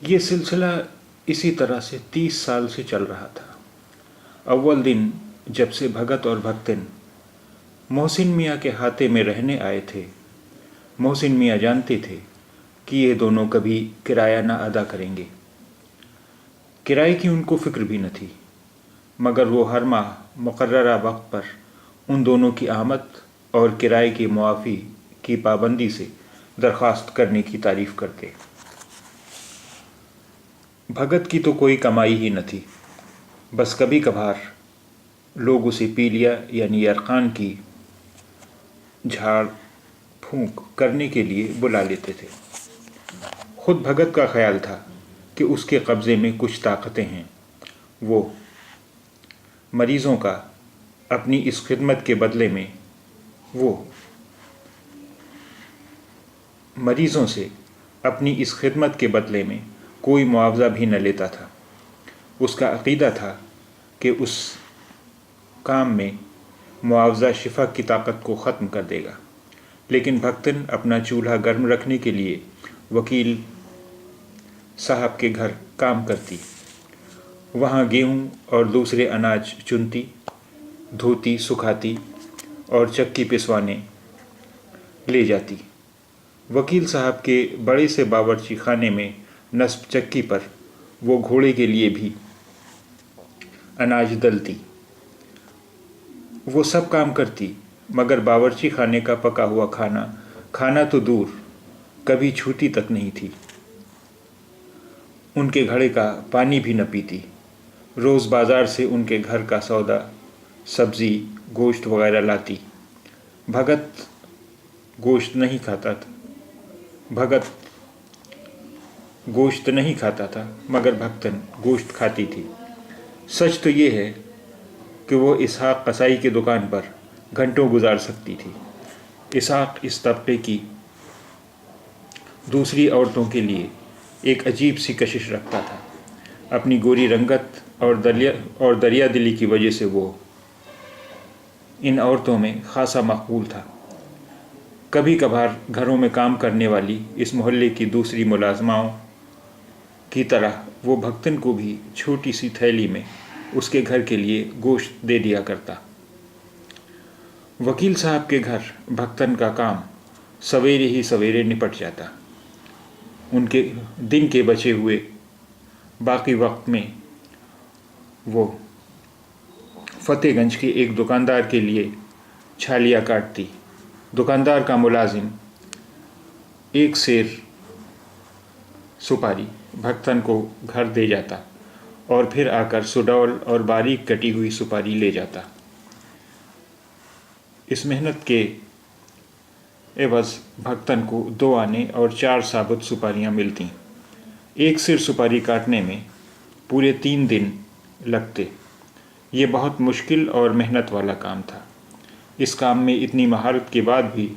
ये सिलसिला इसी तरह से 30 साल से चल रहा था। अव्वल दिन जब से भगत और भक्तिन मोहसिन मियाँ के हाथे में रहने आए थे, मोहसिन मियाँ जानते थे कि ये दोनों कभी किराया न अदा करेंगे। किराए की उनको फिक्र भी न थी, मगर वो हर माह मुकर्ररा वक्त पर उन दोनों की आमद और किराए की मुआफ़ी की पाबंदी से दरख्वास्त करने की तारीफ़ करते। भगत की तो कोई कमाई ही न थी, बस कभी कभार लोग उसे पीलिया यानी अरकान की झाड़ फूंक करने के लिए बुला लेते थे। खुद भगत का ख्याल था कि उसके कब्ज़े में कुछ ताकतें हैं। वो मरीज़ों का अपनी इस खिदमत के बदले में वो मरीज़ों से अपनी इस खिदमत के बदले में कोई मुआवजा भी न लेता था। उसका अक़ीदा था कि उस काम में मुआवजा शिफा की ताकत को ख़त्म कर देगा। लेकिन भक्तन अपना चूल्हा गर्म रखने के लिए वकील साहब के घर काम करती। वहाँ गेहूँ और दूसरे अनाज चुनती, धोती, सुखाती और चक्की पिसवाने ले जाती। वकील साहब के बड़े से बावर्ची खाने में नस्ब चक्की पर वो घोड़े के लिए भी अनाज दलती। वो सब काम करती, मगर बावर्ची खाने का पका हुआ खाना तो दूर, कभी छूती तक नहीं थी। उनके घड़े का पानी भी न पीती। रोज़ बाज़ार से उनके घर का सौदा, सब्ज़ी, गोश्त वगैरह लाती। भगत गोश्त नहीं खाता था, मगर भक्तन गोश्त खाती थी। सच तो ये है कि वो इसहाक कसाई की दुकान पर घंटों गुजार सकती थी। इसहाक इस तबके की दूसरी औरतों के लिए एक अजीब सी कशिश रखता था। अपनी गोरी रंगत और दरिया दिली की वजह से वो इन औरतों में खासा मकबूल था। कभी कभार घरों में काम करने वाली इस मोहल्ले की दूसरी मुलाजमाओं की तरह वो भक्तन को भी छोटी सी थैली में उसके घर के लिए गोश्त दे दिया करता। वकील साहब के घर भक्तन का काम सवेरे ही सवेरे निपट जाता। उनके दिन के बचे हुए बाकी वक्त में वो फतेहगंज के एक दुकानदार के लिए छालियाँ काटती। दुकानदार का मुलाजिम एक सेर सुपारी भक्तन को घर दे जाता और फिर आकर सुडौल और बारीक कटी हुई सुपारी ले जाता। इस मेहनत के एवज़ भक्तन को 2 आने और 4 साबुत सुपारियाँ मिलती। एक सिर सुपारी काटने में पूरे 3 दिन लगते। ये बहुत मुश्किल और मेहनत वाला काम था। इस काम में इतनी महारत के बाद भी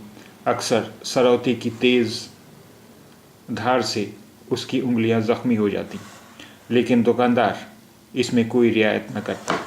अक्सर सरौती की तेज़ धार से उसकी उंगलियां ज़ख्मी हो जाती, लेकिन दुकानदार इसमें कोई रियायत न करता।